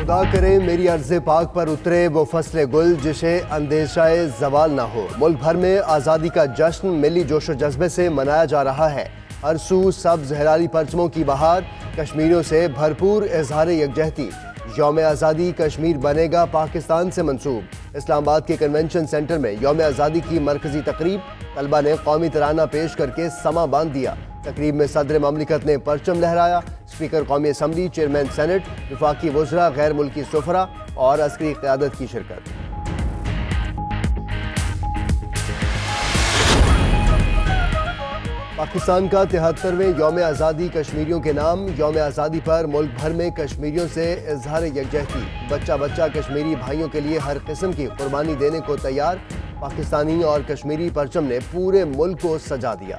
خدا کرے میری ارض پاک پر اترے وہ فصل گل جسے اندیشہ زوال نہ ہو۔ ملک بھر میں آزادی کا جشن ملی جوش و جذبے سے منایا جا رہا ہے۔ ہر سو سبز ہلالی پرچموں کی بہار، کشمیریوں سے بھرپور اظہار یکجہتی۔ یوم آزادی کشمیر بنے گا پاکستان سے منسوب۔ اسلام آباد کے کنونشن سینٹر میں یوم آزادی کی مرکزی تقریب، طلبہ نے قومی ترانہ پیش کر کے سماں باندھ دیا۔ تقریب میں صدر مملکت نے پرچم لہرایا۔ اسپیکر قومی اسمبلی، چیئرمین سینٹ، وفاقی وزراء، غیر ملکی سفراء اور عسکری قیادت کی شرکت۔ پاکستان کا 73ویں یوم آزادی کشمیریوں کے نام۔ یوم آزادی پر ملک بھر میں کشمیریوں سے اظہار یکجہتی۔ بچہ بچہ کشمیری بھائیوں کے لیے ہر قسم کی قربانی دینے کو تیار۔ پاکستانی اور کشمیری پرچم نے پورے ملک کو سجا دیا۔